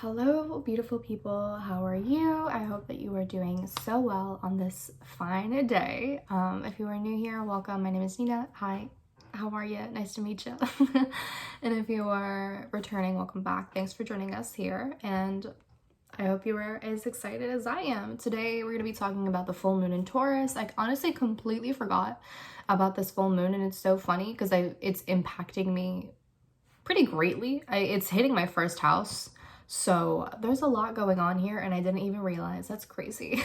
Hello, beautiful people. How are you? I hope that you are doing so well on this fine day. If you are new here, welcome. My name is Nina. Hi, how are you? Nice to meet you. And if you are returning, welcome back. Thanks for joining us here. And I hope you are as excited as I am. Today, we're going to be talking about the full moon in Taurus. I honestly completely forgot about this full moon, and it's so funny because it's impacting me pretty greatly. It's hitting my first house. So there's a lot going on here and I didn't even realize. That's crazy.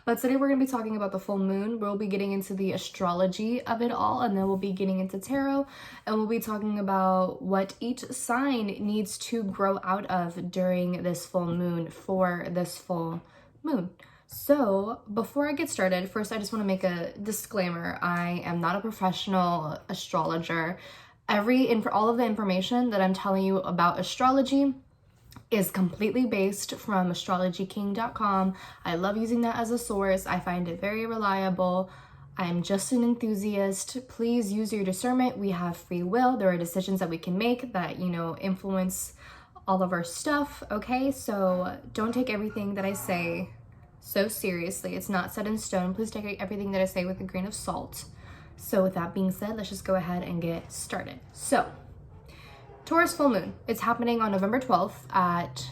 But today we're going to be talking about the full moon. We'll be getting into the astrology of it all, and then we'll be getting into tarot, and we'll be talking about what each sign needs to grow out of during this full moon for this full moon. So before I get started, first I just want to make a disclaimer. I am not a professional astrologer. All of the information that I'm telling you about astrology is completely based from astrologyking.com. I love using that as a source. I find it very reliable. I am just an enthusiast. Please use your discernment. We have free will. There are decisions that we can make that, influence all of our stuff, okay? So don't take everything that I say so seriously. It's not set in stone. Please take everything that I say with a grain of salt. So with that being said, let's just go ahead and get started. So Taurus full moon. It's happening on November 12th at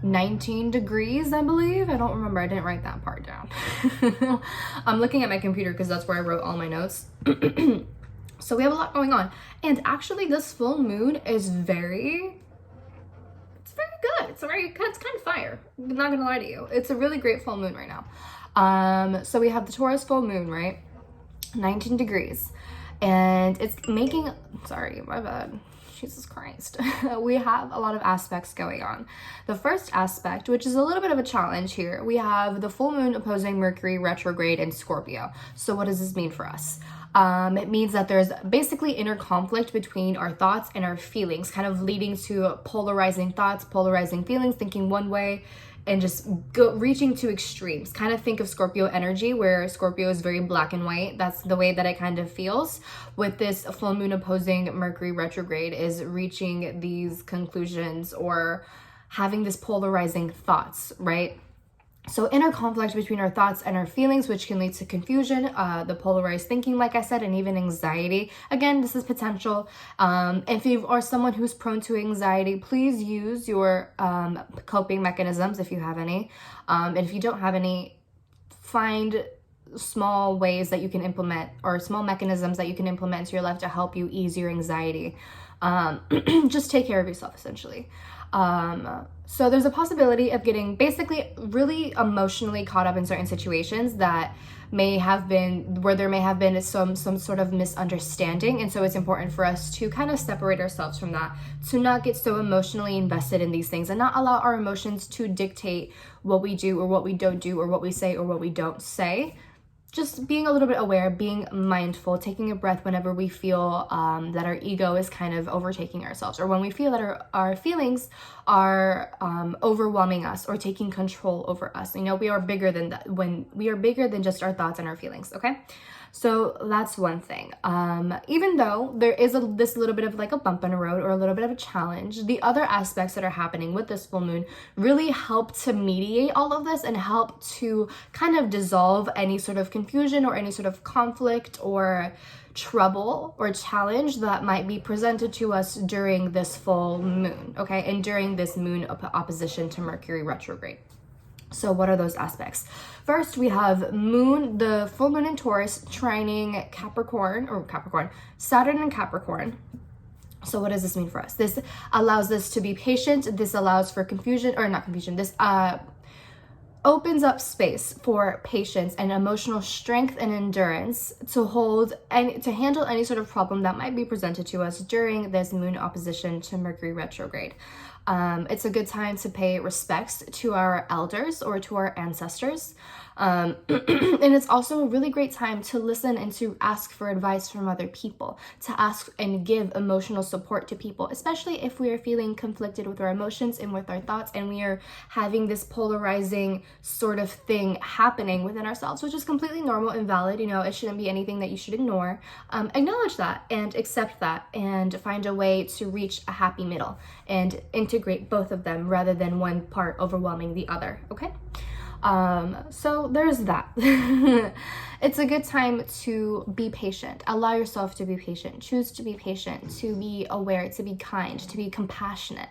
19 degrees, I believe. I don't remember. I didn't write that part down. I'm looking at my computer because that's where I wrote all my notes. So we have a lot going on. And actually this full moon is very good. It's kind of fire. I'm not gonna lie to you. It's a really great full moon right now. So we have the Taurus full moon, right? 19 degrees. And it's making, sorry, my bad. Jesus Christ. We have a lot of aspects going on. The first aspect, which is a little bit of a challenge here, we have the full moon opposing Mercury retrograde in Scorpio. So what does this mean for us? It means that there's basically inner conflict between our thoughts and our feelings, kind of leading to polarizing thoughts, polarizing feelings, thinking one way, and just reaching to extremes. Kind of think of Scorpio energy, where Scorpio is very black and white. That's the way that it kind of feels. With this full moon opposing Mercury retrograde is reaching these conclusions or having this polarizing thoughts, right? So inner conflict between our thoughts and our feelings, which can lead to confusion, the polarized thinking, like I said, and even anxiety. Again, this is potential. If you are someone who's prone to anxiety, please use your coping mechanisms if you have any. And if you don't have any, find small ways that you can implement, or small mechanisms that you can implement into your life to help you ease your anxiety. Just take care of yourself, essentially. So there's a possibility of getting basically really emotionally caught up in certain situations that may have been, where there may have been some sort of misunderstanding. And so it's important for us to kind of separate ourselves from that, to not get so emotionally invested in these things and not allow our emotions to dictate what we do or what we don't do or what we say or what we don't say. Just being a little bit aware, being mindful, taking a breath whenever we feel that our ego is kind of overtaking ourselves, or when we feel that our feelings are overwhelming us or taking control over us. We are bigger than that, when we are bigger than just our thoughts and our feelings, okay? So that's one thing. Even though there is this little bit of like a bump in the road or a little bit of a challenge, the other aspects that are happening with this full moon really help to mediate all of this and help to kind of dissolve any sort of confusion or any sort of conflict or trouble or challenge that might be presented to us during this full moon, okay? And during this moon opposition to Mercury retrograde. So what are those aspects? First, we have the full moon in Taurus trining Saturn and Capricorn. So what does this mean for us? This allows us to be patient. This allows for This opens up space for patience and emotional strength and endurance to hold and to handle any sort of problem that might be presented to us during this moon opposition to Mercury retrograde. It's a good time to pay respects to our elders or to our ancestors. And it's also a really great time to listen and to ask for advice from other people, to ask and give emotional support to people, especially if we are feeling conflicted with our emotions and with our thoughts, and we are having this polarizing sort of thing happening within ourselves, which is completely normal and valid. You know, it shouldn't be anything that you should ignore. Acknowledge that and accept that and find a way to reach a happy middle and integrate integrate both of them rather than one part overwhelming the other, okay? So there's that. It's a good time to be patient. Allow yourself to be patient. Choose to be patient, to be aware, to be kind, to be compassionate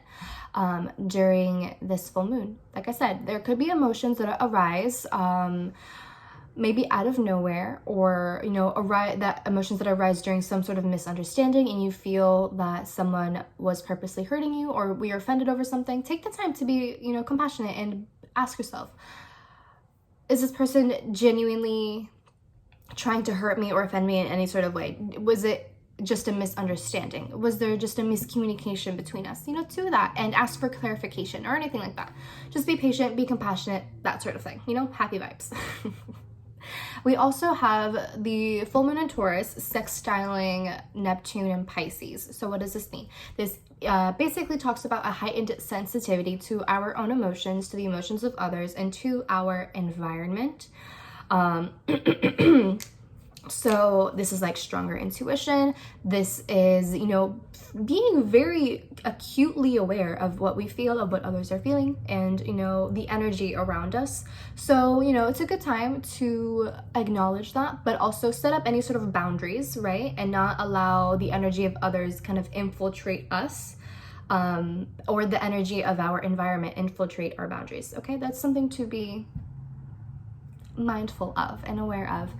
during this full moon. Like I said, there could be emotions that arise, maybe out of nowhere, or that emotions that arise during some sort of misunderstanding, and you feel that someone was purposely hurting you, or we are offended over something. Take the time to be compassionate and ask yourself, is this person genuinely trying to hurt me or offend me in any sort of way? Was it just a misunderstanding? Was there just a miscommunication between us? Do that and ask for clarification or anything like that. Just be patient, be compassionate, that sort of thing. Happy vibes. We also have the full moon in Taurus sextiling Neptune and Pisces. So what does this mean? This basically talks about a heightened sensitivity to our own emotions, to the emotions of others, and to our environment. So this is like stronger intuition. This is, being very acutely aware of what we feel, of what others are feeling, and, the energy around us. So, it's a good time to acknowledge that, but also set up any sort of boundaries, right? And not allow the energy of others kind of infiltrate us, or the energy of our environment infiltrate our boundaries. Okay, that's something to be mindful of and aware of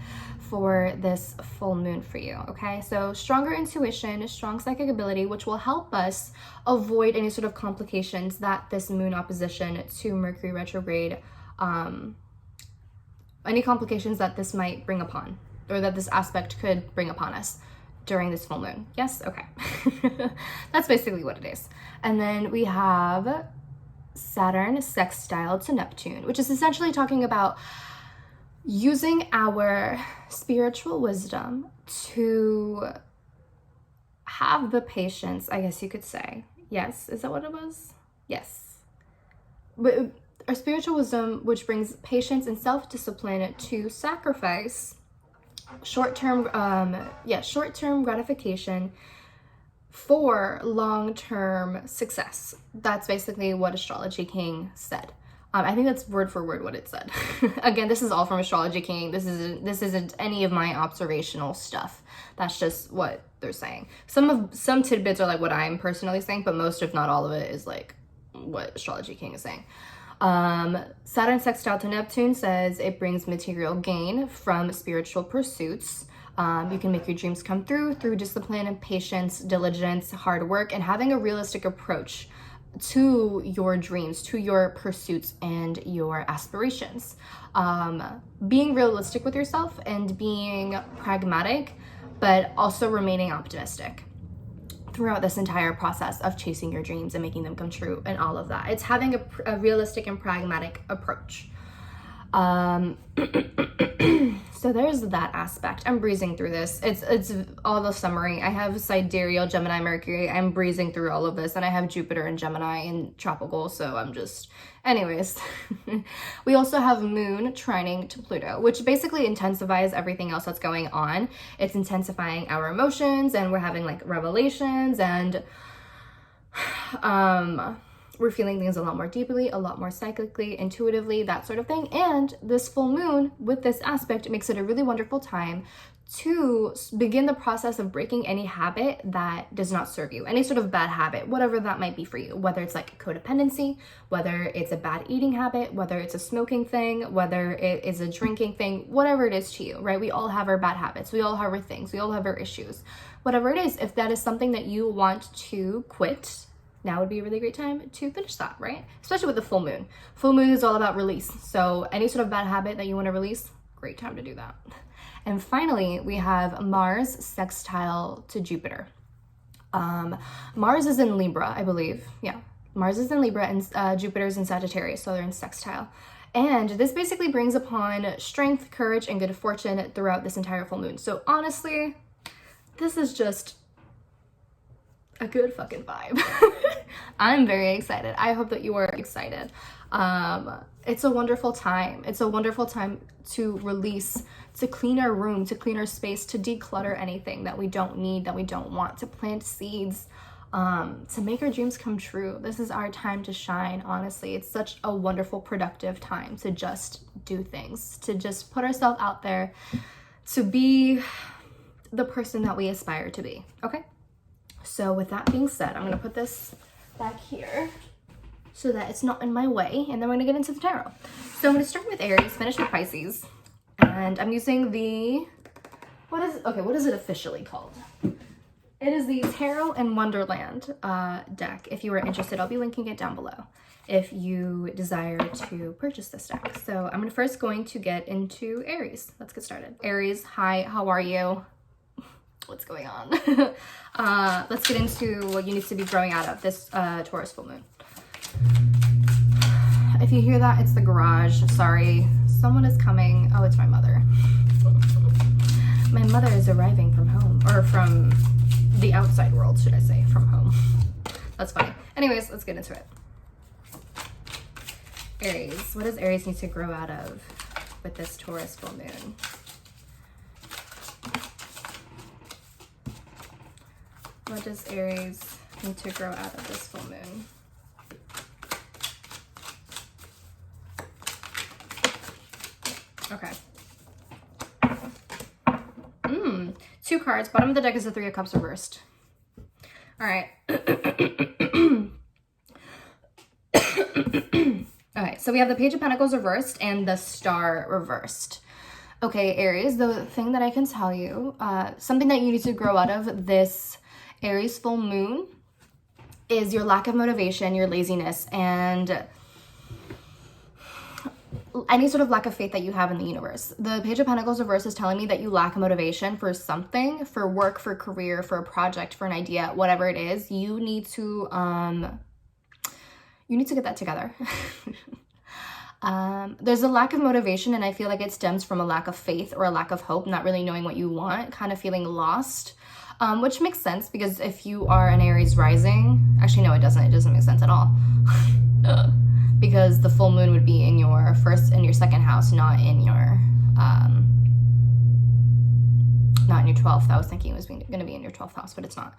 for this full moon for you. Okay, so stronger intuition, strong psychic ability, which will help us avoid any sort of complications that this moon opposition to Mercury retrograde, any complications that this might bring upon, or that this aspect could bring upon us during this full moon. Yes, okay. That's basically what it is. And then we have Saturn sextile to Neptune, which is essentially talking about using our spiritual wisdom to have the patience, I guess you could say. Yes, is that what it was? Yes. But our spiritual wisdom, which brings patience and self-discipline to sacrifice short-term gratification for long-term success. That's basically what Astrology King said. I think that's word for word what it said. Again, this is all from Astrology King. This isn't any of my observational stuff. That's just what they're saying. Some tidbits are like what I'm personally saying, but most, if not all of it, is like what Astrology King is saying. Saturn sextile to Neptune says it brings material gain from spiritual pursuits. You can make your dreams come through discipline and patience, diligence, hard work, and having a realistic approach to your dreams, to your pursuits and your aspirations. Being realistic with yourself and being pragmatic, but also remaining optimistic throughout this entire process of chasing your dreams and making them come true and all of that. It's having a realistic and pragmatic approach. So there's that aspect. I'm breezing through this. It's all the summary. I have Sidereal, Gemini, Mercury. I'm breezing through all of this, and I have Jupiter and Gemini and Tropical, so I'm just... Anyways, we also have Moon trining to Pluto, which basically intensifies everything else that's going on. It's intensifying our emotions, and we're having like revelations, and we're feeling things a lot more deeply, a lot more psychically, intuitively, that sort of thing. And this full moon with this aspect makes it a really wonderful time to begin the process of breaking any habit that does not serve you, any sort of bad habit, whatever that might be for you, whether it's like codependency, whether it's a bad eating habit, whether it's a smoking thing, whether it is a drinking thing, whatever it is to you, right? We all have our bad habits. We all have our things. We all have our issues. Whatever it is, if that is something that you want to quit, now would be a really great time to finish that, right? Especially with the full moon. Full moon is all about release. So any sort of bad habit that you want to release, great time to do that. And finally, we have Mars sextile to Jupiter. Mars is in Libra, I believe. Yeah, Mars is in Libra and Jupiter is in Sagittarius, so they're in sextile. And this basically brings upon strength, courage, and good fortune throughout this entire full moon. So honestly, this is just a good fucking vibe. I'm very excited. I hope that you are excited. It's a wonderful time. It's a wonderful time to release, to clean our room, to clean our space, to declutter anything that we don't need, that we don't want, to plant seeds to make our dreams come true. This is our time to shine, honestly. It's such a wonderful, productive time to just do things, to just put ourselves out there, to be the person that we aspire to be, okay? So with that being said, I'm gonna put this back here so that it's not in my way, and then we're gonna get into the tarot. So I'm gonna start with Aries, finish with Pisces, and I'm using the, what is it officially called? It is the Tarot in Wonderland deck. If you are interested, I'll be linking it down below if you desire to purchase this deck. So I'm first going to get into Aries. Let's get started. Aries, hi, how are you? What's going on? Let's get into what you need to be growing out of this Taurus full moon. If you hear that, it's the garage. Sorry, someone is coming. Oh, it's my mother. My mother is arriving from home, or from the outside world, should I say, from home. That's funny. Anyways, let's get into it. Aries, what does Aries need to grow out of with this Taurus full moon? What does Aries need to grow out of this full moon? Okay. Two cards. Bottom of the deck is the Three of Cups reversed. All right. Okay, so we have the Page of Pentacles reversed and the Star reversed. Okay, Aries, the thing that I can tell you, something that you need to grow out of this Aries full moon is your lack of motivation, your laziness, and any sort of lack of faith that you have in the universe. The Page of Pentacles reverse is telling me that you lack motivation for something, for work, for career, for a project, for an idea, whatever it is. You need to get that together. There's a lack of motivation, and I feel like it stems from a lack of faith or a lack of hope, not really knowing what you want, kind of feeling lost, which makes sense because if you are an Aries rising, actually no, it doesn't make sense at all. Because the full moon would be in your first and your second house, not in your 12th. I was thinking it was going to be in your 12th house, but it's not.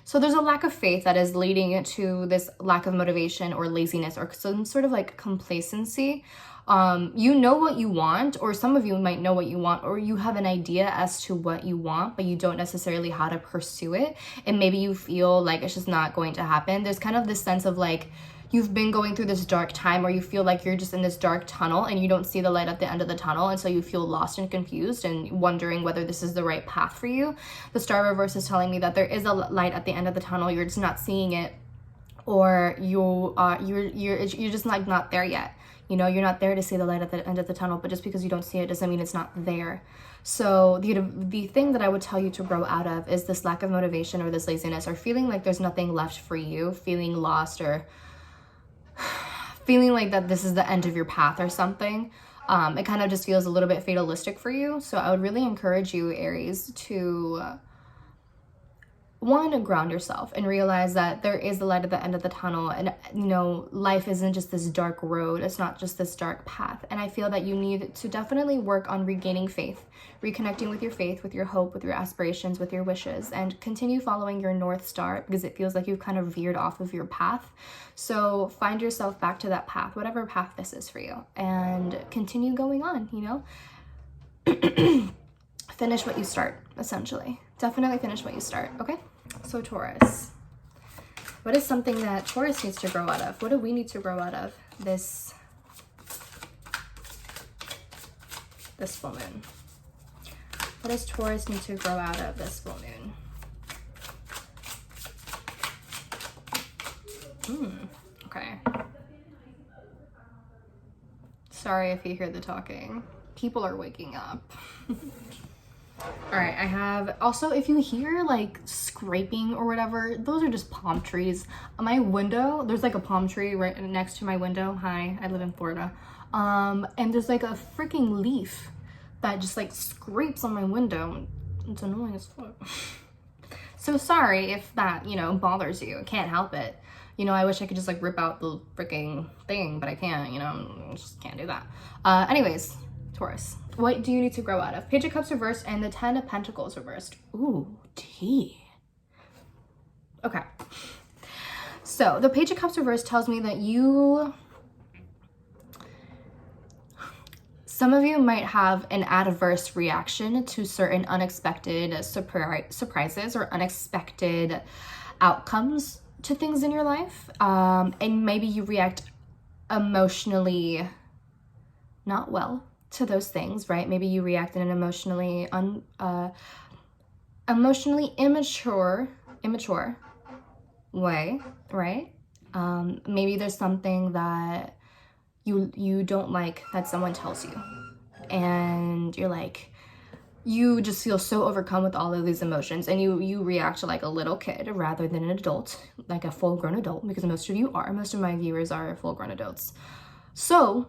So there's a lack of faith that is leading to this lack of motivation or laziness or some sort of like complacency. You know what you want, or some of you might know what you want, or you have an idea as to what you want, but you don't necessarily how to pursue it. And maybe you feel like it's just not going to happen. There's kind of this sense of like, you've been going through this dark time, or you feel like you're just in this dark tunnel and you don't see the light at the end of the tunnel, and so you feel lost and confused and wondering whether this is the right path for you. The Star reverse is telling me that there is a light at the end of the tunnel, you're just not seeing it, or you're just like not there yet. You know, you're not there to see the light at the end of the tunnel, but just because you don't see it doesn't mean it's not there. So the thing that I would tell you to grow out of is this lack of motivation or this laziness, or feeling like there's nothing left for you, feeling lost, or feeling like that this is the end of your path or something. It kind of just feels a little bit fatalistic for you. So I would really encourage you, Aries, to one, ground yourself and realize that there is the light at the end of the tunnel, and you know, life isn't just this dark road, it's not just this dark path. And I feel that you need to definitely work on regaining faith, reconnecting with your faith, with your hope, with your aspirations, with your wishes, and continue following your North Star, because it feels like you've kind of veered off of your path. So find yourself back to that path, whatever path this is for you, and continue going on, you know. Finish what you start, essentially. Definitely finish what you start, okay? So Taurus, what is something that Taurus needs to grow out of? What do we need to grow out of this full moon? What does Taurus need to grow out of this full moon? Okay. Sorry if you hear the talking. People are waking up. All right, I have also, if you hear like scraping or whatever, those are just palm trees. On my window, there's like a palm tree right next to my window. Hi, I live in Florida. And there's like a freaking leaf that just like scrapes on my window. It's annoying as fuck. So sorry if that, you know, bothers you. I can't help it. You know, I wish I could just like rip out the freaking thing, but I can't, you know, I just can't do that. Anyways, Taurus, what do you need to grow out of? Page of Cups reversed and the Ten of Pentacles reversed. Ooh, tea. Okay. So the Page of Cups reverse tells me that some of you might have an adverse reaction to certain unexpected surprises or unexpected outcomes to things in your life. And maybe you react emotionally not well to those things, right? Maybe you react in an emotionally immature way, right? Maybe there's something that you don't like that someone tells you, and you're like, you just feel so overcome with all of these emotions, and you react like a little kid rather than an adult, like a full-grown adult, because most of my viewers are full-grown adults. So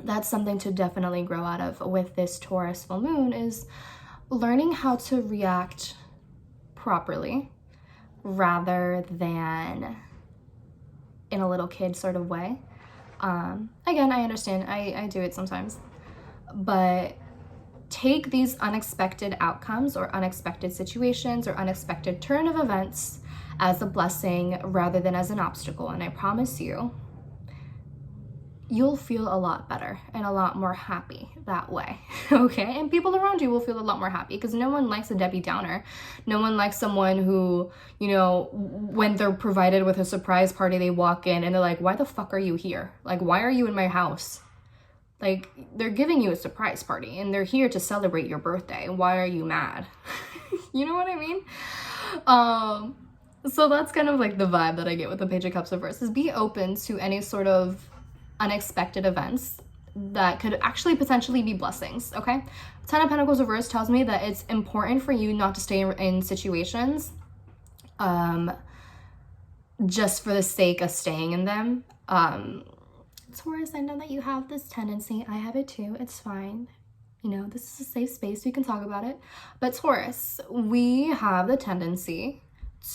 that's something to definitely grow out of with this Taurus full moon, is learning how to react properly rather than in a little kid sort of way. Again, I understand, I do it sometimes, but take these unexpected outcomes or unexpected situations or unexpected turn of events as a blessing rather than as an obstacle. And I promise you, you'll feel a lot better and a lot more happy that way, okay? And people around you will feel a lot more happy, because no one likes a Debbie Downer. No one likes someone who, you know, when they're provided with a surprise party, they walk in and they're like, why the fuck are you here? Like, why are you in my house? Like, they're giving you a surprise party and they're here to celebrate your birthday. Why are you mad? You know what I mean? So that's kind of like the vibe that I get with the Page of Cups reverse, is be open to any sort of unexpected events that could actually potentially be blessings, okay? Ten of Pentacles reverse tells me that it's important for you not to stay in situations just for the sake of staying in them. Taurus, I know that you have this tendency. I have it too. It's fine. You know, this is a safe space. We can talk about it. But Taurus, we have the tendency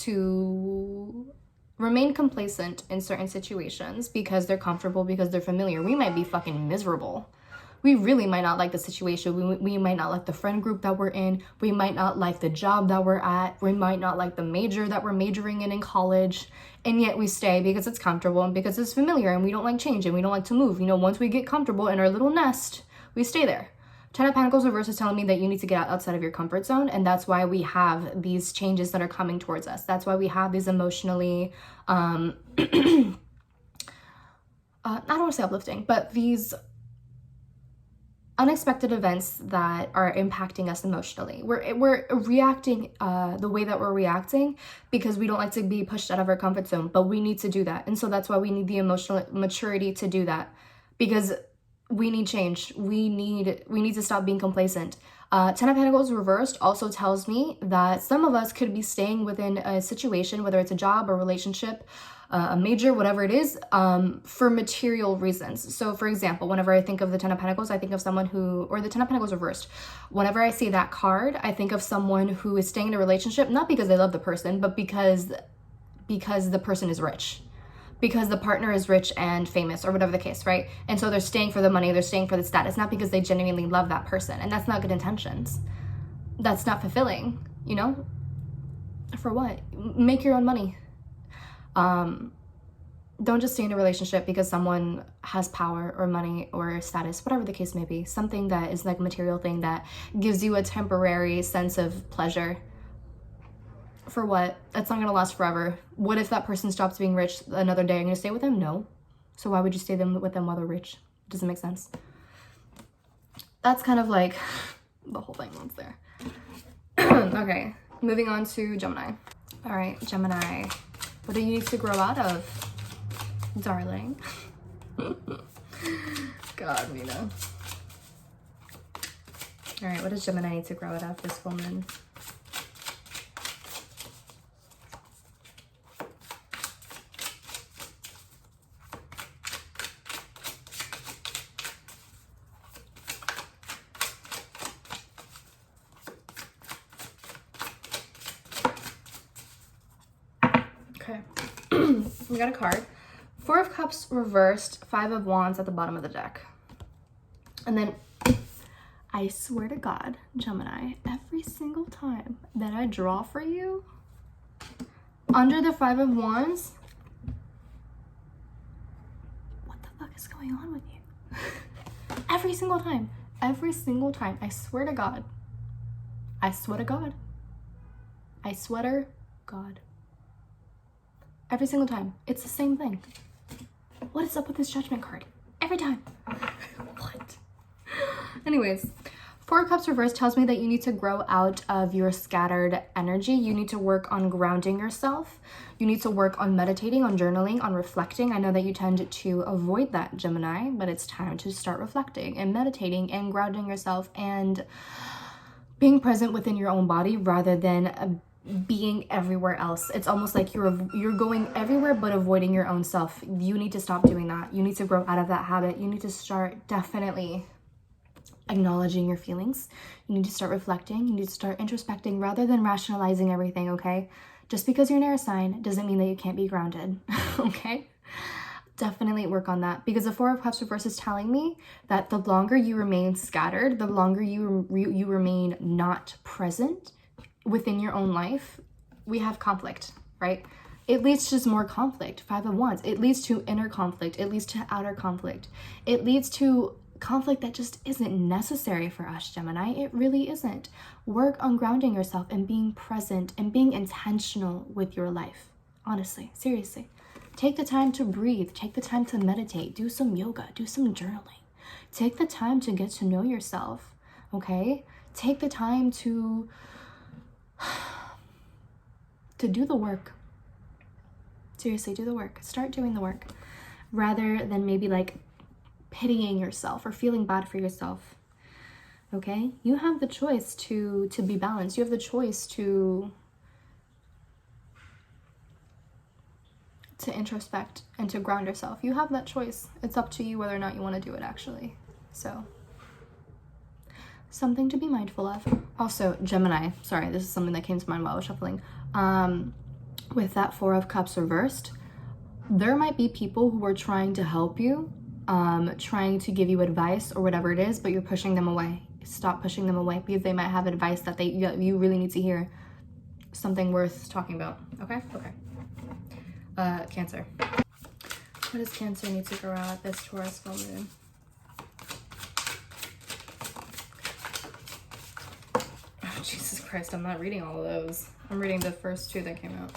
to remain complacent in certain situations because they're comfortable, because they're familiar. We might be fucking miserable. We really might not like the situation. We might not like the friend group that we're in. We might not like the job that we're at. We might not like the major that we're majoring in college. And yet we stay because it's comfortable and because it's familiar, and we don't like change and we don't like to move. You know, once we get comfortable in our little nest, we stay there. Ten of Pentacles reverse is telling me that you need to get outside of your comfort zone, and that's why we have these changes that are coming towards us. That's why we have these emotionally, I don't want to say uplifting, but these unexpected events that are impacting us emotionally. We're reacting the way that we're reacting because we don't like to be pushed out of our comfort zone, but we need to do that. And so that's why we need the emotional maturity to do that, because we need change. We need to stop being complacent. Ten of Pentacles reversed also tells me that some of us could be staying within a situation, whether it's a job or relationship, a major, whatever it is, for material reasons. So for example, whenever I think of the Ten of Pentacles, I think of someone who, or the Ten of Pentacles reversed, whenever I see that card, I think of someone who is staying in a relationship, not because they love the person, but because the person is rich. Because the partner is rich and famous, or whatever the case, right? And so they're staying for the money, they're staying for the status, not because they genuinely love that person. And that's not good intentions. That's not fulfilling, you know? For what? Make your own money. Don't just stay in a relationship because someone has power or money or status, whatever the case may be. Something that is like a material thing that gives you a temporary sense of pleasure. For what? That's not gonna last forever. What if that person stops being rich another day? Are you gonna stay with them? No. So why would you stay with them while they're rich? It doesn't make sense. That's kind of like the whole thing that's there. Okay, moving on to Gemini. All right, Gemini. What do you need to grow out of, darling? God, Mina. All right, what does Gemini need to grow out of this full moon? Okay, we got a card. Four of Cups reversed, Five of Wands at the bottom of the deck. And then, I swear to God, Gemini, every single time that I draw for you, Under the Five of Wands, what the fuck is going on with you? Every single time, I swear to God, I swear to God, I sweater God. Every single time, it's the same thing. What is up with this Judgment card? Every time. What? Anyways, Four of Cups reversed tells me that you need to grow out of your scattered energy. You need to work on grounding yourself. You need to work on meditating, on journaling, on reflecting. I know that you tend to avoid that, Gemini, but it's time to start reflecting and meditating and grounding yourself and being present within your own body rather than being everywhere else. It's almost like you're going everywhere but avoiding your own self. You need to stop doing that. You need to grow out of that habit. You need to start definitely acknowledging your feelings. You need to start reflecting. You need to start introspecting rather than rationalizing everything, okay? Just because you're an air sign doesn't mean that you can't be grounded, okay? Definitely work on that, because the Four of Cups reverse is telling me that the longer you remain scattered, the longer you remain not present within your own life, we have conflict, right? It leads to just more conflict. Five of Wands. It leads to inner conflict. It leads to outer conflict. It leads to conflict that just isn't necessary for us, Gemini. It really isn't. Work on grounding yourself and being present and being intentional with your life. Honestly, seriously. Take the time to breathe. Take the time to meditate. Do some yoga. Do some journaling. Take the time to get to know yourself, okay? Take the time to do the work. Seriously, do the work. Start doing the work rather than maybe like pitying yourself or feeling bad for yourself. Okay? You have the choice to be balanced. You have the choice to introspect and to ground yourself. You have that choice. It's up to you whether or not you want to do it, actually. So, something to be mindful of. Also, Gemini, sorry, this is something that came to mind while I was shuffling. With that Four of Cups reversed, there might be people who are trying to help you, trying to give you advice or whatever it is, but you're pushing them away. Stop pushing them away, because they might have advice that you really need to hear. Something worth talking about. Okay? Okay. Cancer. What does Cancer need to grow out this Taurus full moon? Oh, Jesus Christ, I'm not reading all of those. I'm reading the first two that came out.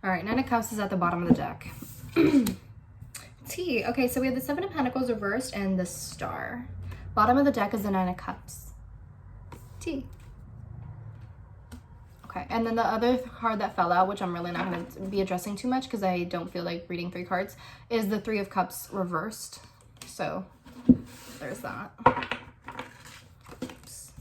All right, Nine of Cups is at the bottom of the deck. T. Okay, so we have the Seven of Pentacles reversed and the Star. Bottom of the deck is the Nine of Cups. T. Okay, and then the other card that fell out, which I'm really not going to be addressing too much because I don't feel like reading three cards, is the Three of Cups reversed. So there's that. Oops.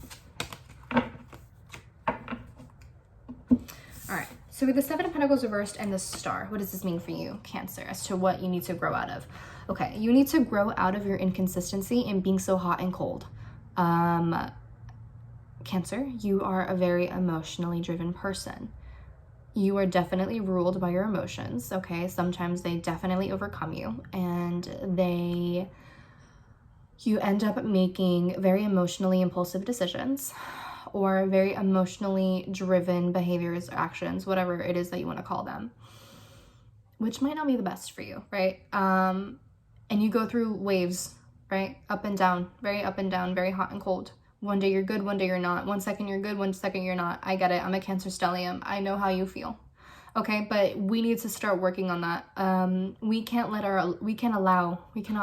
All right, so with the Seven of Pentacles reversed and the Star, what does this mean for you, Cancer, as to what you need to grow out of? Okay, you need to grow out of your inconsistency and being so hot and cold. Cancer, you are a very emotionally driven person. You are definitely ruled by your emotions, okay? Sometimes they definitely overcome you, and you end up making very emotionally impulsive decisions or very emotionally driven behaviors or actions, whatever it is that you want to call them, which might not be the best for you, right? And you go through waves, right? Up and down, very hot and cold. One day you're good, one day you're not. 1 second you're good, 1 second you're not. I get it. I'm a Cancer stellium. I know how you feel. Okay, but we need to start working on that. We cannot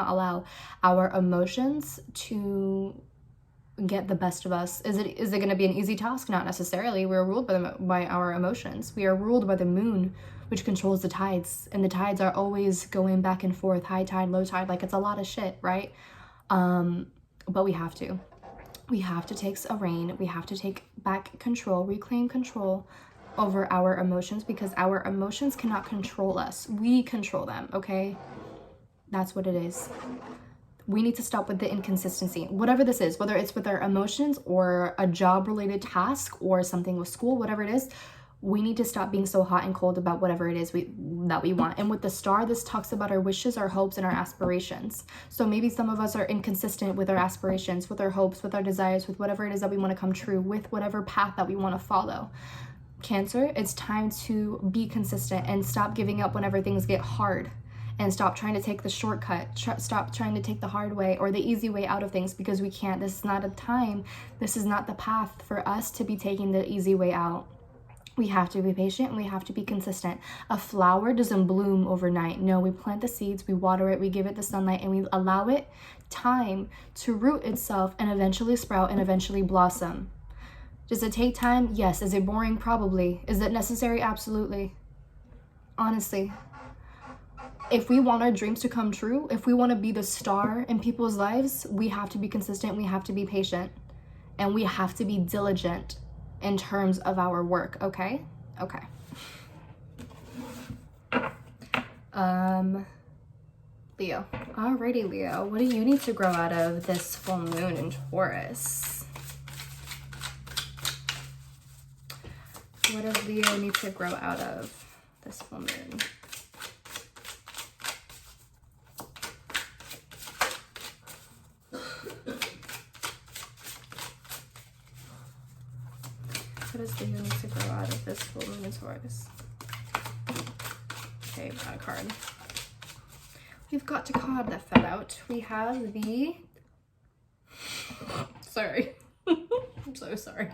allow our emotions to get the best of us. Is it going to be an easy task? Not necessarily. We're ruled by our emotions. We are ruled by the moon, which controls the tides, and the tides are always going back and forth, high tide, low tide. Like, it's a lot of shit, right? But we have to. We have to take a reign. We have to take back control, reclaim control over our emotions, because our emotions cannot control us. We control them, okay? That's what it is. We need to stop with the inconsistency. Whatever this is, whether it's with our emotions or a job-related task or something with school, whatever it is, we need to stop being so hot and cold about whatever it is that we want. And with the Star, this talks about our wishes, our hopes, and our aspirations. So maybe some of us are inconsistent with our aspirations, with our hopes, with our desires, with whatever it is that we want to come true, with whatever path that we want to follow. Cancer, it's time to be consistent and stop giving up whenever things get hard, and stop trying to take the shortcut, stop trying to take the hard way or the easy way out of things, because we can't. This is not a time, this is not the path for us to be taking the easy way out. We have to be patient and we have to be consistent. A flower doesn't bloom overnight. No, we plant the seeds, we water it, we give it the sunlight, and we allow it time to root itself and eventually sprout and eventually blossom. Does it take time? Yes. Is it boring? Probably. Is it necessary? Absolutely. Honestly. If we want our dreams to come true, if we want to be the star in people's lives, we have to be consistent, we have to be patient, and we have to be diligent in terms of our work, okay? Okay. Leo. Alrighty, Leo. What do you need to grow out of this full moon in Taurus? What does Leo need to grow out of this full moon? What does Leo need to grow out of this full moon in Taurus? Okay, got a card. We've got a card that fell out. We have the... Sorry. I'm so sorry.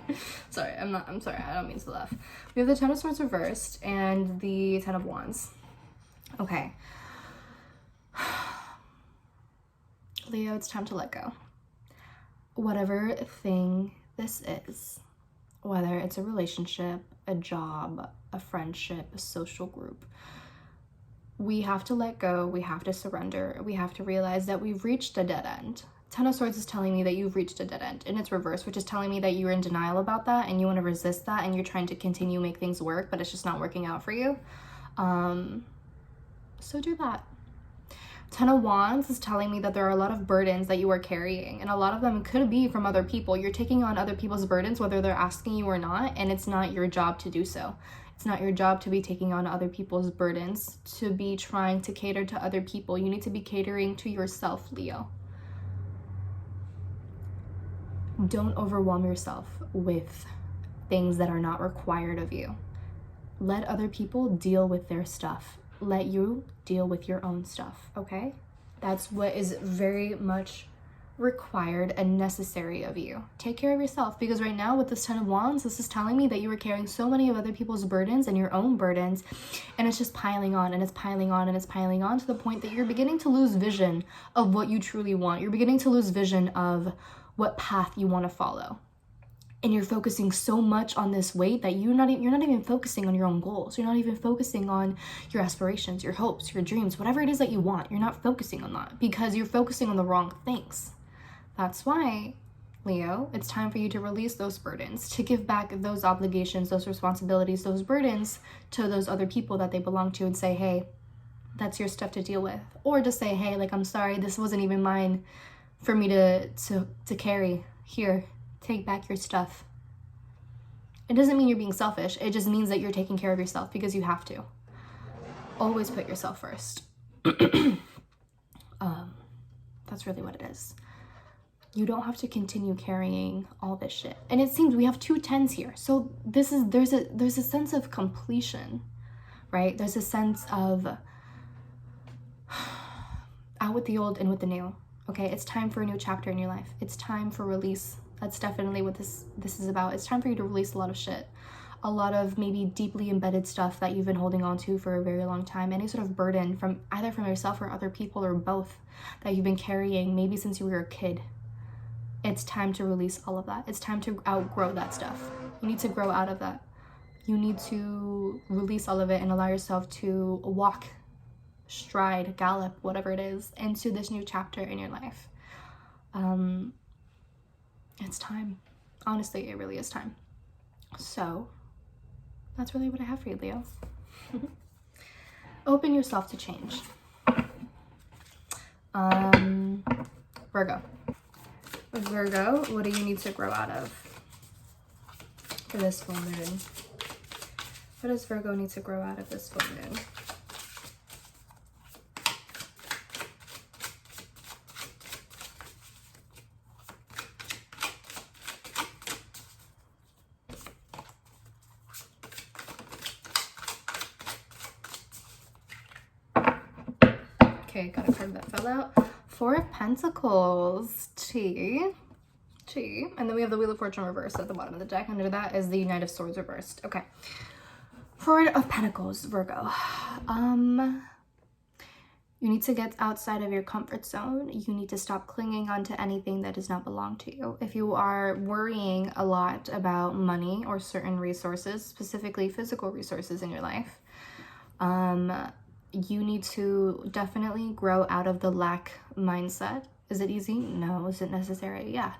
Sorry, I'm sorry, I don't mean to laugh. We have the Ten of Swords reversed and the Ten of Wands. Okay. Leo, it's time to let go. Whatever thing this is, whether it's a relationship, a job, a friendship, a social group, we have to let go, we have to surrender, we have to realize that we've reached a dead end. Ten of Swords is telling me that you've reached a dead end, and it's reversed, which is telling me that you're in denial about that and you want to resist that and you're trying to continue make things work, but it's just not working out for you. So do that. Ten of Wands is telling me that there are a lot of burdens that you are carrying, and a lot of them could be from other people. You're taking on other people's burdens, whether they're asking you or not, and it's not your job to do so. It's not your job to be taking on other people's burdens, to be trying to cater to other people. You need to be catering to yourself, Leo. Don't overwhelm yourself with things that are not required of you. Let other people deal with their stuff. Let you deal with your own stuff, okay? That's what is very much required and necessary of you. Take care of yourself, because right now with this Ten of Wands, this is telling me that you are carrying so many of other people's burdens and your own burdens, and it's just piling on and it's piling on and it's piling on to the point that you're beginning to lose vision of what you truly want. You're beginning to lose vision of what path you want to follow. And you're focusing so much on this weight that you're not even focusing on your own goals. You're not even focusing on your aspirations, your hopes, your dreams, whatever it is that you want. You're not focusing on that because you're focusing on the wrong things. That's why, Leo, it's time for you to release those burdens, to give back those obligations, those responsibilities, those burdens to those other people that they belong to, and say, hey, that's your stuff to deal with. Or just say, hey, like, I'm sorry, this wasn't even mine for me to carry. Here, take back your stuff. It doesn't mean you're being selfish. It just means that you're taking care of yourself because you have to. Always put yourself first. That's really what it is. You don't have to continue carrying all this shit. And it seems we have two tens here. So there's a sense of completion, right? There's a sense of out with the old, in with the new. Okay, it's time for a new chapter in your life. It's time for release. That's definitely what this is about. It's time for you to release a lot of shit. A lot of maybe deeply embedded stuff that you've been holding on to for a very long time. Any sort of burden from either from yourself or other people or both that you've been carrying maybe since you were a kid. It's time to release all of that. It's time to outgrow that stuff. You need to grow out of that. You need to release all of it and allow yourself to walk, stride, gallop, whatever it is, into this new chapter in your life. It's time. Honestly, it really is time. So that's really what I have for you, Leo. Open yourself to change. Virgo. Virgo, what do you need to grow out of for this full moon? What does Virgo need to grow out of this full moon? Okay, got a card that fell out. Four of Pentacles. T. And then we have the Wheel of Fortune reversed at the bottom of the deck. Under that is the Knight of Swords reversed. Okay. Four of Pentacles, Virgo. You need to get outside of your comfort zone. You need to stop clinging onto anything that does not belong to you. If you are worrying a lot about money or certain resources, specifically physical resources in your life, you need to definitely grow out of the lack mindset. Is it easy? No. Is it necessary? Yeah.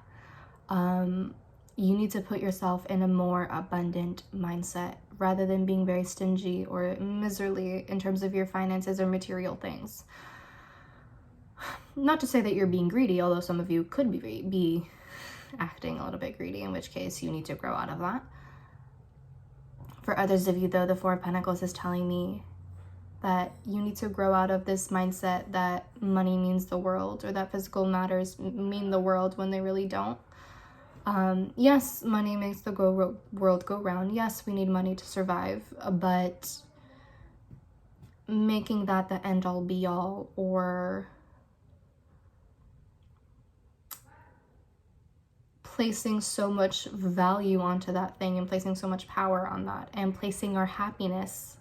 You need to put yourself in a more abundant mindset rather than being very stingy or miserly in terms of your finances or material things. Not to say that you're being greedy, although some of you could be acting a little bit greedy, in which case you need to grow out of that. For others of you, though, the Four of Pentacles is telling me that you need to grow out of this mindset that money means the world or that physical matters mean the world when they really don't. Yes, money makes the world go round. Yes, we need money to survive, but making that the end all be all, or placing so much value onto that thing and placing so much power on that and placing our happiness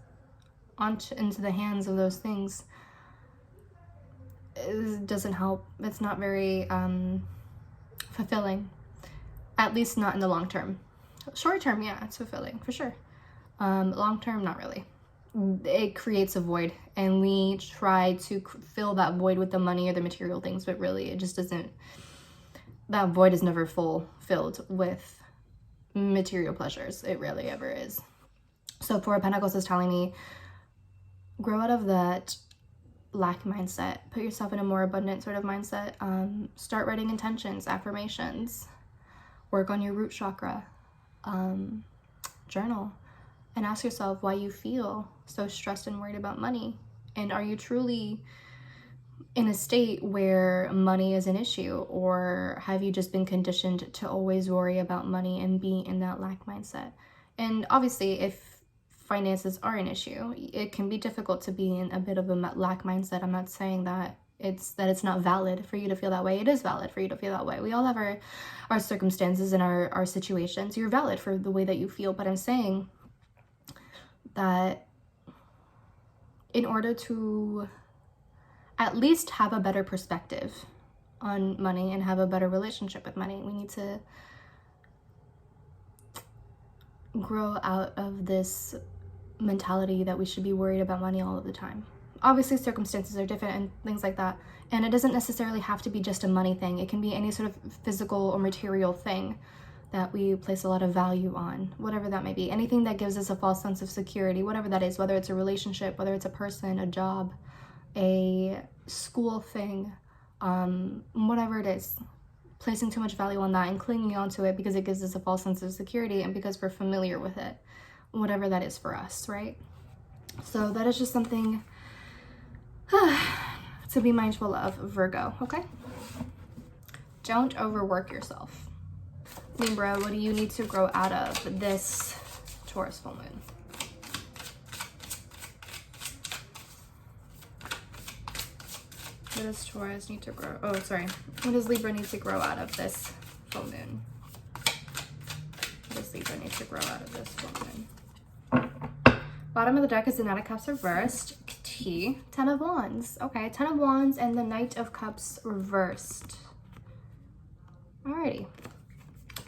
into the hands of those things, it doesn't help. It's not very fulfilling. At least not in the long term. Short term, yeah, it's fulfilling for sure. Long term, not really. It creates a void, and we try to fill that void with the money or the material things, but really it just doesn't. That void is never filled with material pleasures. It rarely ever is. So Four of Pentacles is telling me, grow out of that lack mindset. Put yourself in a more abundant sort of mindset. Start writing intentions, affirmations. Work on your root chakra. Journal and ask yourself why you feel so stressed and worried about money. And are you truly in a state where money is an issue, or have you just been conditioned to always worry about money and be in that lack mindset? And obviously, if finances are an issue, it can be difficult to be in a bit of a lack mindset. I'm not saying that it's not valid for you to feel that way. It is valid for you to feel that way. We all have our circumstances and our situations. You're valid for the way that you feel, but I'm saying that in order to at least have a better perspective on money and have a better relationship with money, we need to grow out of this mentality that we should be worried about money all of the time. Obviously, circumstances are different and things like that. And it doesn't necessarily have to be just a money thing. It can be any sort of physical or material thing that we place a lot of value on, whatever that may be. Anything that gives us a false sense of security, whatever that is, whether it's a relationship, whether it's a person, a job, a school thing, whatever it is. Placing too much value on that and clinging onto it because it gives us a false sense of security and because we're familiar with it, whatever that is for us, right? So that is just something to be mindful of, Virgo, okay? Don't overwork yourself. Libra, what do you need to grow out of this Taurus full moon? What does Taurus need to grow? Oh, sorry. What does Libra need to grow out of this full moon? What does Libra need to grow out of this full moon? Bottom of the deck is the Knight of Cups reversed. T. 10 of Wands. Okay, 10 of Wands and the Knight of Cups reversed. Alrighty.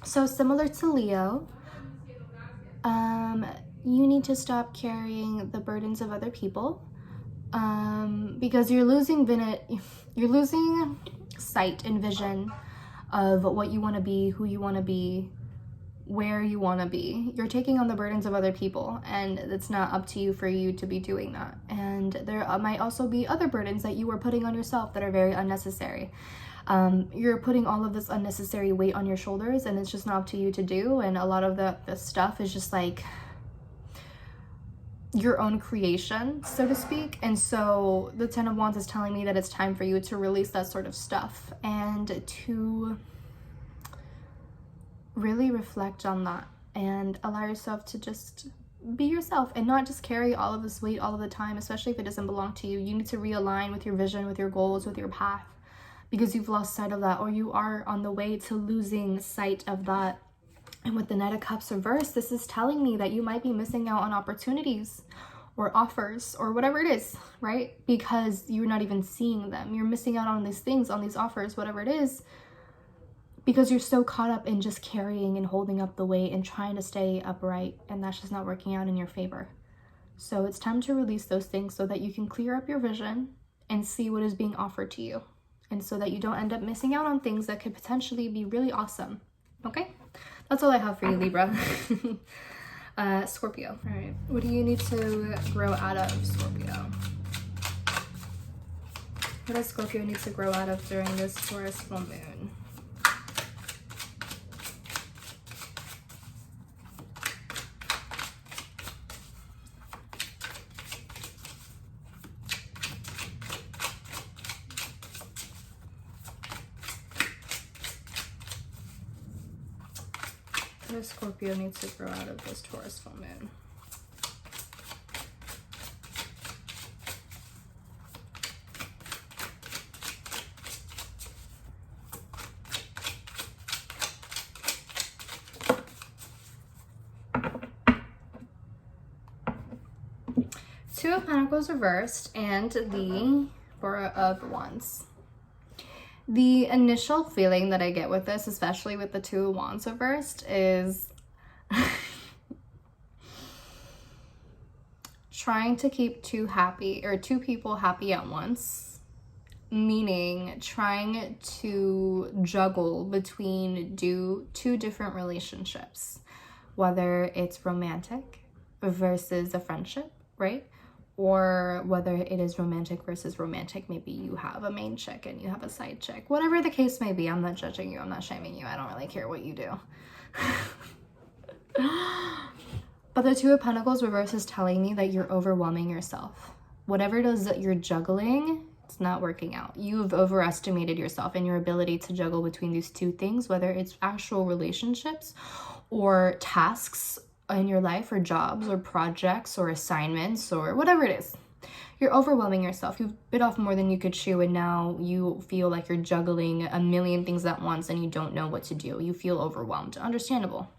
So similar to Leo, you need to stop carrying the burdens of other people, because you're losing sight and vision of what you want to be, who you want to be, where you want to be. You're taking on the burdens of other people, and it's not up to you for you to be doing that. And there might also be other burdens that you are putting on yourself that are very unnecessary. You're putting all of this unnecessary weight on your shoulders, and it's just not up to you to do. And a lot of the stuff is just like your own creation, so to speak. And so the 10 of Wands is telling me that it's time for you to release that sort of stuff and to really reflect on that and allow yourself to just be yourself and not just carry all of this weight all of the time, especially if it doesn't belong to you. You need to realign with your vision, with your goals, with your path, because you've lost sight of that, or you are on the way to losing sight of that. And with the Knight of Cups reversed, this is telling me that you might be missing out on opportunities or offers or whatever it is, right? Because you're not even seeing them. You're missing out on these things, on these offers, whatever it is, because you're so caught up in just carrying and holding up the weight and trying to stay upright, and that's just not working out in your favor. So it's time to release those things so that you can clear up your vision and see what is being offered to you, and so that you don't end up missing out on things that could potentially be really awesome. Okay? That's all I have for you, Libra. Scorpio. All right. What do you need to grow out of, Scorpio? What does Scorpio need to grow out of during this Taurus full moon? What does Scorpio need to grow out of this Taurus full moon? Two of Pentacles reversed and the Four of Wands. The initial feeling that I get with this, especially with the Two of Wands reversed, is trying to keep two people happy at once, meaning trying to juggle between two different relationships, whether it's romantic versus a friendship, right? Or whether it is romantic versus romantic. Maybe you have a main chick and you have a side chick. Whatever the case may be, I'm not judging you. I'm not shaming you. I don't really care what you do. But the Two of Pentacles reverse is telling me that you're overwhelming yourself. Whatever it is that you're juggling, it's not working out. You've overestimated yourself and your ability to juggle between these two things, whether it's actual relationships or tasks in your life, or jobs or projects or assignments or whatever it is. You're overwhelming yourself. You've bit off more than you could chew, and now you feel like you're juggling a million things at once and you don't know what to do. You feel overwhelmed. Understandable.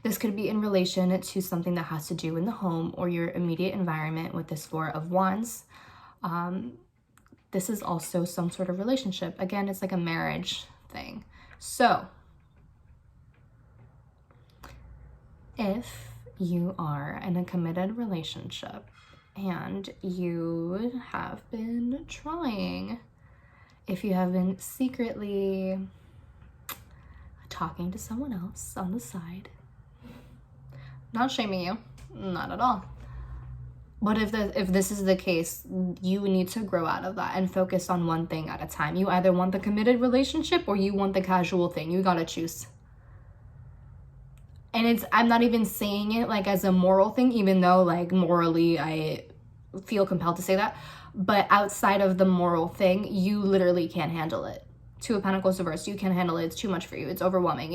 This could be in relation to something that has to do in the home or your immediate environment with this Four of Wands. This is also some sort of relationship. Again, it's like a marriage thing. So if you are in a committed relationship and you have been trying, if you have been secretly talking to someone else on the side, not shaming you, not at all. But if this is the case, you need to grow out of that and focus on one thing at a time. You either want the committed relationship or you want the casual thing. You gotta choose. And I'm not even saying it like as a moral thing, even though like morally I feel compelled to say that. But outside of the moral thing, you literally can't handle it. Two of Pentacles reversed, you can't handle it. It's too much for you. It's overwhelming.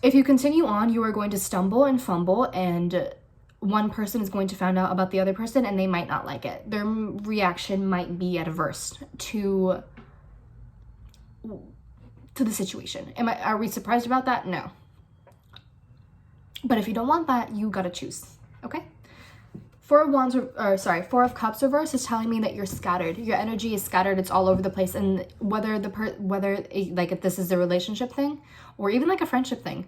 If you continue on, you are going to stumble and fumble, and one person is going to find out about the other person and they might not like it. Their reaction might be adverse to the situation. Are we surprised about that? No. But if you don't want that, you gotta choose, okay? Four of Cups reverse is telling me that you're scattered. Your energy is scattered. It's all over the place. And whether if this is a relationship thing or even like a friendship thing,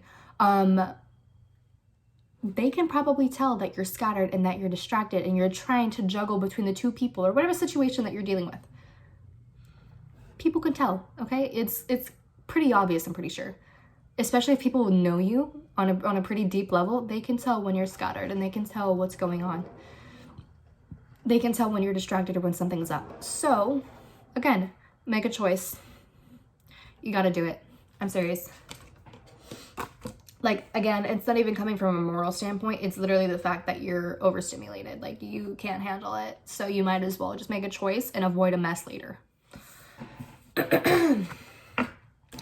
they can probably tell that you're scattered and that you're distracted and you're trying to juggle between the two people or whatever situation that you're dealing with. People can tell, okay? It's pretty obvious, I'm pretty sure. Especially if people know you on a pretty deep level, they can tell when you're scattered and they can tell what's going on. They can tell when you're distracted or when something's up. So, again, make a choice. You gotta do it. I'm serious. Like, again, it's not even coming from a moral standpoint. It's literally the fact that you're overstimulated. Like, you can't handle it. So you might as well just make a choice and avoid a mess later.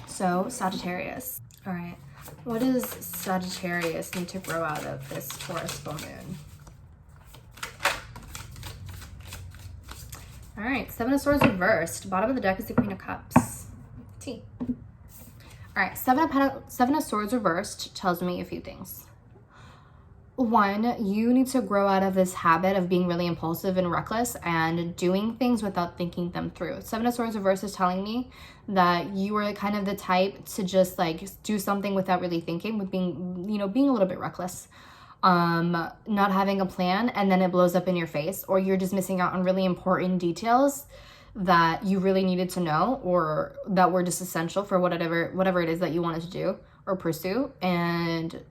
So, Sagittarius. All right. What does Sagittarius need to grow out of this Taurus full moon? All right, Seven of Swords reversed. Bottom of the deck is the Queen of Cups. T. All right, Seven of Swords reversed tells me a few things. One, you need to grow out of this habit of being really impulsive and reckless and doing things without thinking them through. Seven of Swords reverse is telling me that you are kind of the type to just like do something without really thinking, with being, you know, being a little bit reckless, not having a plan, and then it blows up in your face, or you're just missing out on really important details that you really needed to know, or that were just essential for whatever it is that you wanted to do or pursue, and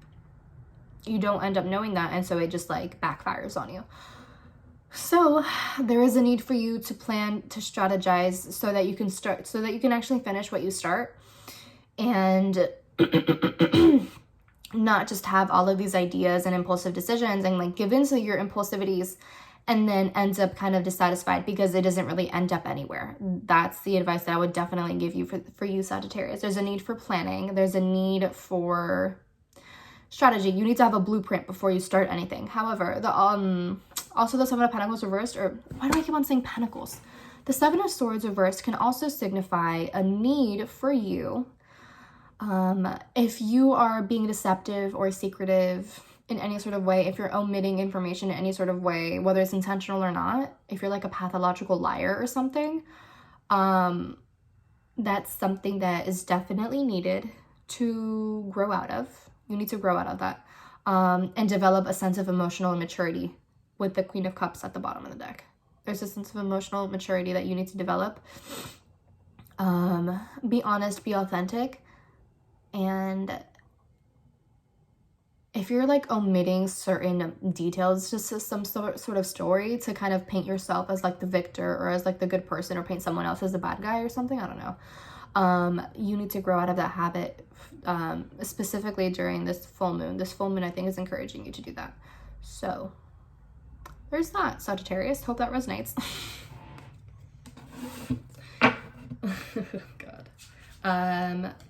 you don't end up knowing that, and so it just like backfires on you. So there is a need for you to plan, to strategize, so that you can actually finish what you start, and not just have all of these ideas and impulsive decisions and like give into your impulsivities and then ends up kind of dissatisfied because it doesn't really end up anywhere. That's the advice that I would definitely give you for you, Sagittarius. There's a need for planning. There's a need for strategy. You need to have a blueprint before you start anything. However, also the Seven of Pentacles reversed, or why do I keep on saying Pentacles? The Seven of Swords reversed can also signify a need for you. If you are being deceptive or secretive in any sort of way, if you're omitting information in any sort of way, whether it's intentional or not, if you're like a pathological liar or something, that's something that is definitely needed to grow out of. You need to grow out of that, and develop a sense of emotional maturity with the Queen of Cups at the bottom of the deck. There's a sense of emotional maturity that you need to develop. Be honest, be authentic. And if you're like omitting certain details, just some sort of story to kind of paint yourself as like the victor or as like the good person, or paint someone else as the bad guy or something, I don't know. You need to grow out of that habit, specifically during this full moon. This full moon, I think, is encouraging you to do that. So there's that, Sagittarius. Hope that resonates. God.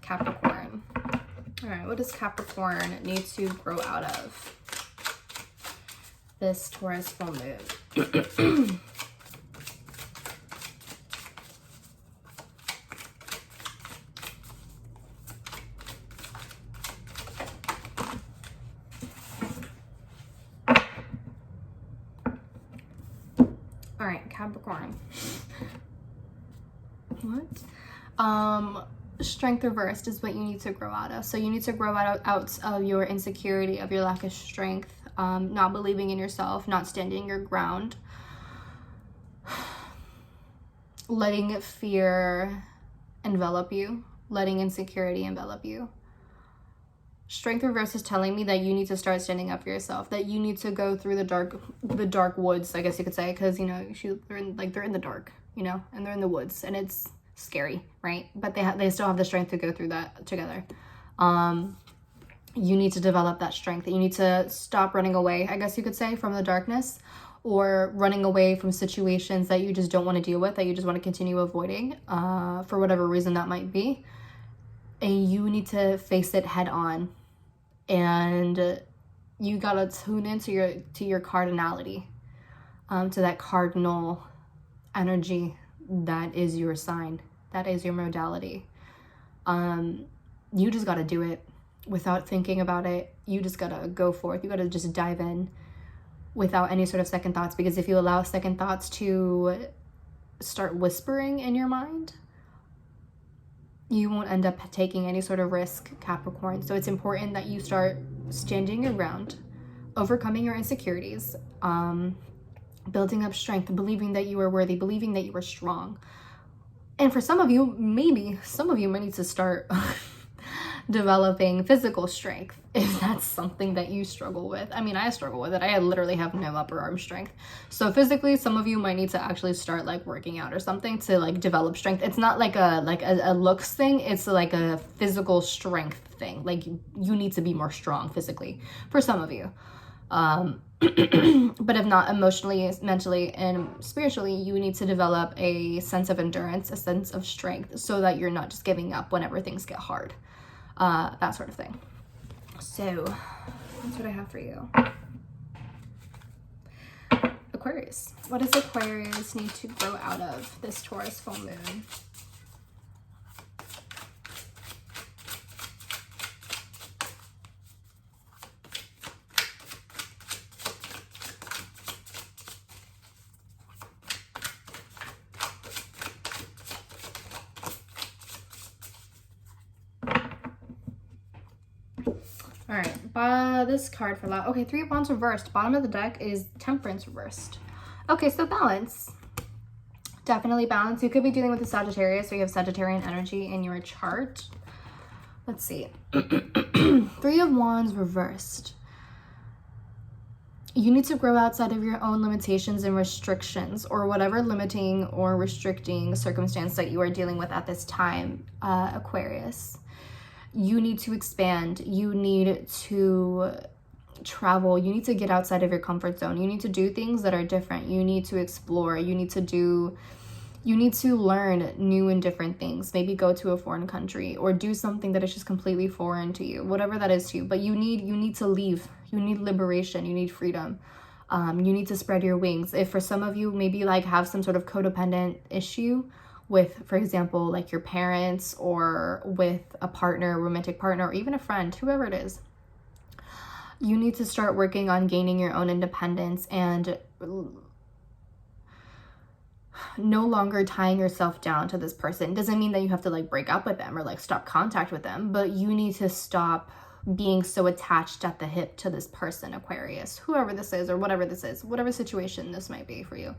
Capricorn. All right, what does Capricorn need to grow out of this Taurus full moon? All right, Capricorn. What? Strength reversed is what you need to grow out of. So you need to grow out of your insecurity, of your lack of strength, not believing in yourself, not standing your ground, letting fear envelop you, letting insecurity envelop you. Strength reverse is telling me that you need to start standing up for yourself, that you need to go through the dark woods, I guess you could say, because, you know, they're in the dark, you know, and they're in the woods, and it's scary, right? But they still have the strength to go through that together. You need to develop that strength. You need to stop running away, I guess you could say, from the darkness, or running away from situations that you just don't want to deal with, that you just want to continue avoiding, for whatever reason that might be. And you need to face it head on. And you gotta tune into your cardinality, to that cardinal energy that is your sign, that is your modality. You just gotta do it without thinking about it. You just gotta go forth. You gotta just dive in without any sort of second thoughts, because if you allow second thoughts to start whispering in your mind, you won't end up taking any sort of risk, Capricorn. So it's important that you start standing your ground, overcoming your insecurities, building up strength, believing that you are worthy, believing that you are strong. And for some of you, maybe some of you might need to start developing physical strength, if that's something that you struggle with. I mean, I struggle with it. I literally have no upper arm strength. So physically, some of you might need to actually start like working out or something to like develop strength. It's not like a looks thing. It's like a physical strength thing. Like you need to be more strong physically for some of you. But if not, emotionally, mentally, and spiritually, you need to develop a sense of endurance, a sense of strength, so that you're not just giving up whenever things get hard. That sort of thing. So that's what I have for you. Aquarius. What does Aquarius need to grow out of this Taurus full moon? All right, this card for that. Okay, 3 of Wands reversed. Bottom of the deck is Temperance reversed. Okay, so balance. Definitely balance. You could be dealing with the Sagittarius, so you have Sagittarian energy in your chart. Let's see. 3 of Wands reversed. You need to grow outside of your own limitations and restrictions, or whatever limiting or restricting circumstance that you are dealing with at this time, Aquarius. You need to expand. You need to travel. You need to get outside of your comfort zone. You need to do things that are different. You need to explore. You need to learn new and different things. Maybe go to a foreign country or do something that is just completely foreign to you, whatever that is to you. But you need to leave. You need liberation. You need freedom. You need to spread your wings. If for some of you, maybe like have some sort of codependent issue with, for example, like your parents, or with a partner, romantic partner, or even a friend, whoever it is, you need to start working on gaining your own independence and no longer tying yourself down to this person. Doesn't mean that you have to like break up with them or like stop contact with them, but you need to stop being so attached at the hip to this person, Aquarius, whoever this is, or whatever this is, whatever situation this might be for you.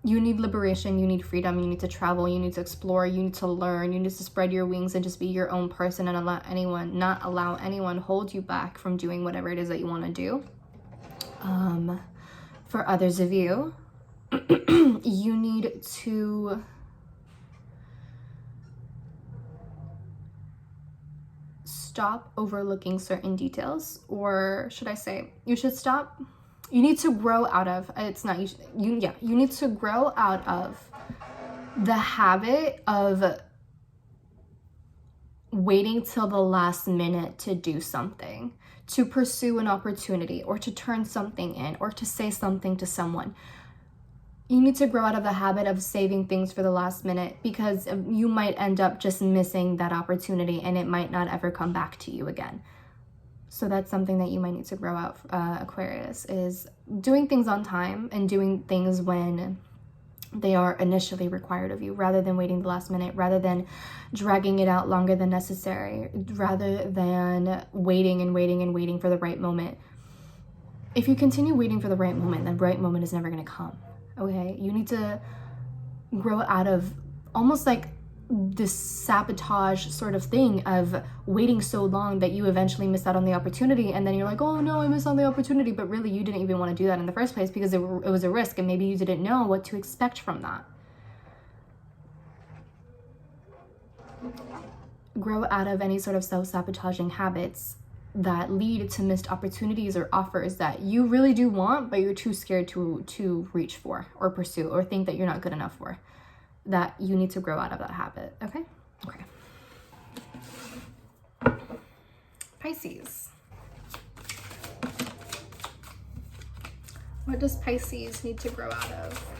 You need liberation, you need freedom, you need to travel, you need to explore, you need to learn, you need to spread your wings and just be your own person and not allow anyone hold you back from doing whatever it is that you want to do. For others of you, you need to stop overlooking certain details, or should I say, you need to grow out of, you need to grow out of the habit of waiting till the last minute to do something, to pursue an opportunity, or to turn something in, or to say something to someone. You need to grow out of the habit of saving things for the last minute, because you might end up just missing that opportunity and it might not ever come back to you again. So that's something that you might need to grow out, Aquarius, is doing things on time and doing things when they are initially required of you, rather than waiting the last minute, rather than dragging it out longer than necessary, rather than waiting and waiting and waiting for the right moment. If you continue waiting for the right moment, the right moment is never going to come, okay? You need to grow out of almost like this sabotage sort of thing of waiting so long that you eventually miss out on the opportunity, and then you're like, oh no, I missed on the opportunity, but really you didn't even want to do that in the first place because it was a risk, and maybe you didn't know what to expect from that. Grow out of any sort of self-sabotaging habits that lead to missed opportunities or offers that you really do want, but you're too scared to reach for or pursue, or think that you're not good enough for. That you need to grow out of that habit, okay? Okay. Pisces. What does Pisces need to grow out of?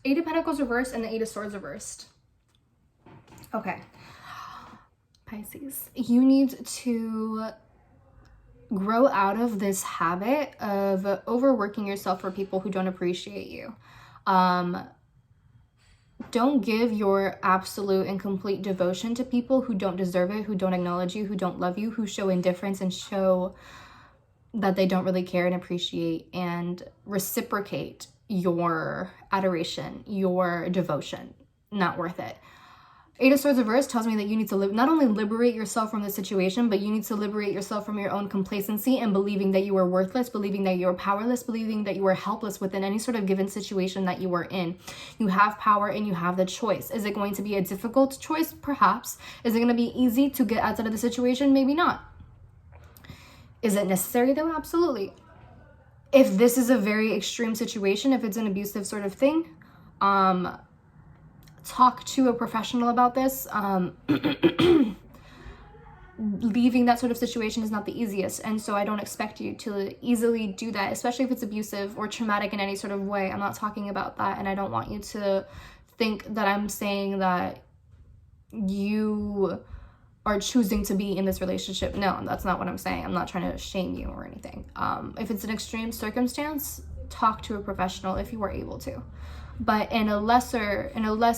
Eight of Pentacles reversed and the Eight of Swords reversed. Okay. Pisces, you need to grow out of this habit of overworking yourself for people who don't appreciate you. Don't give your absolute and complete devotion to people who don't deserve it, who don't acknowledge you, who don't love you, who show indifference and show that they don't really care and appreciate and reciprocate your adoration, your devotion. Not worth it. Eight of Swords reversed tells me that you need to not only liberate yourself from the situation, but you need to liberate yourself from your own complacency and believing that you are worthless, believing that you're powerless, believing that you are helpless within any sort of given situation that you are in. You have power and you have the choice. Is it going to be a difficult choice? Perhaps. Is it going to be easy to get outside of the situation? Maybe not. Is it necessary though? Absolutely. If this is a very extreme situation, if it's an abusive sort of thing, talk to a professional about this. Leaving that sort of situation is not the easiest, and so I don't expect you to easily do that, especially if it's abusive or traumatic in any sort of way. I'm not talking about that, and I don't want you to think that I'm saying that you are choosing to be in this relationship. No, that's not what I'm saying. I'm not trying to shame you or anything. If it's an extreme circumstance, talk to a professional if you are able to. But in a less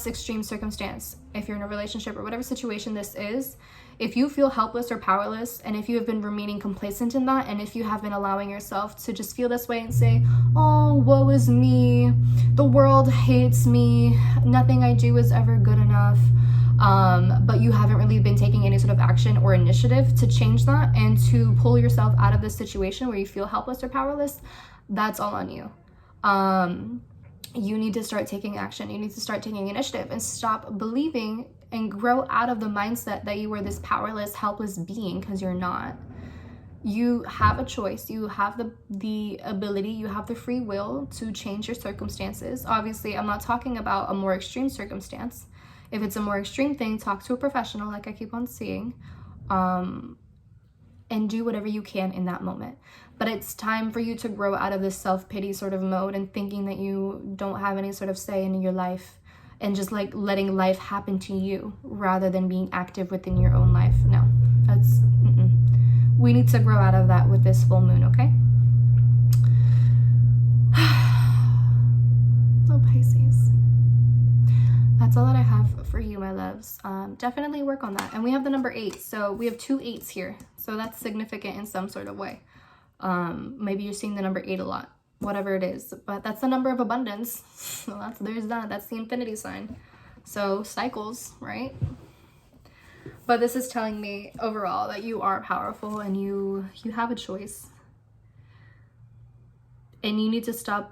extreme circumstance, if you're in a relationship or whatever situation this is, if you feel helpless or powerless, and if you have been remaining complacent in that, and if you have been allowing yourself to just feel this way and say, oh, woe is me, the world hates me, nothing I do is ever good enough, but you haven't really been taking any sort of action or initiative to change that and to pull yourself out of this situation where you feel helpless or powerless, that's all on you. You need to start taking action. You need to start taking initiative and stop believing and grow out of the mindset that you are this powerless, helpless being, because you're not. You have a choice. You have the ability, you have the free will to change your circumstances. Obviously, I'm not talking about a more extreme circumstance. If it's a more extreme thing, talk to a professional, like I keep on saying, and do whatever you can in that moment. But it's time for you to grow out of this self-pity sort of mode and thinking that you don't have any sort of say in your life and just like letting life happen to you rather than being active within your own life. No, that's, we need to grow out of that with this full moon, okay? Oh, Pisces. That's all that I have for you, my loves. Definitely work on that. And we have the number 8. So we have 2 8s here. So that's significant in some sort of way. Maybe you're seeing the number 8 a lot, whatever it is, but that's the number of abundance. So there's that. That's the infinity sign. So cycles, right? But this is telling me overall that you are powerful and you have a choice. And you need to stop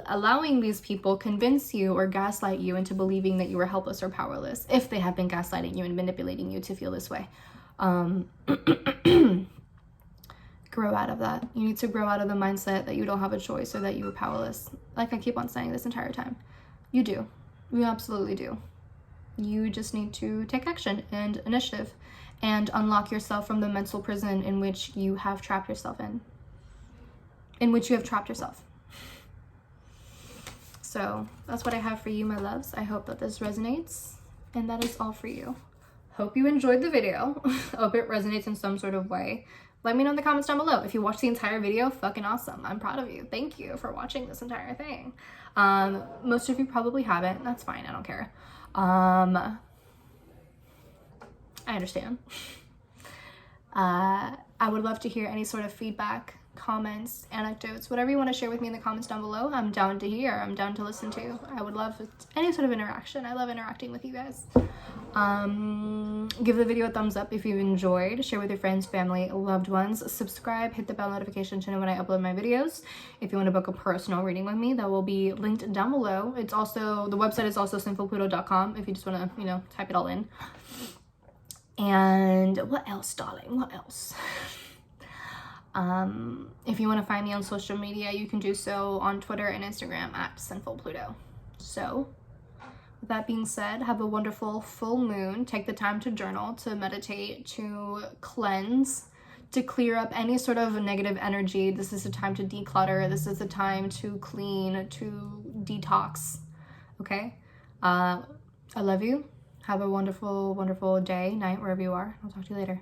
allowing these people convince you or gaslight you into believing that you are helpless or powerless, if they have been gaslighting you and manipulating you to feel this way. Grow out of that. You need to grow out of the mindset that you don't have a choice or that you are powerless. Like I keep on saying this entire time. You do. You absolutely do. You just need to take action and initiative and unlock yourself from the mental prison in which you have trapped yourself in which you have trapped yourself. So that's what I have for you, my loves. I hope that this resonates, and that is all for you. Hope you enjoyed the video. Hope it resonates in some sort of way. Let me know in the comments down below. If you watched the entire video, fucking awesome. I'm proud of you. Thank you for watching this entire thing. Most of you probably haven't. That's fine. I don't care. I understand. I would love to hear any sort of feedback, comments, anecdotes, whatever you want to share with me in the comments down below. I'm down to hear. I'm down to listen to. I would love any sort of interaction. I love interacting with you guys. Give the video a thumbs up if you've enjoyed. Share with your friends, family, loved ones. Subscribe, hit the bell notification to know when I upload my videos. If you want to book a personal reading with me, that will be linked down below. It's also, the website is also sinfulpluto.com if you just want to, type it all in. And what else, darling? What else? If you want to find me on social media, you can do so on Twitter and Instagram at Sinfulpluto. So, with that being said, have a wonderful full moon. Take the time to journal, to meditate, to cleanse, to clear up any sort of negative energy. This is the time to declutter. This is the time to clean, to detox. Okay? I love you. Have a wonderful, wonderful day, night, wherever you are. I'll talk to you later.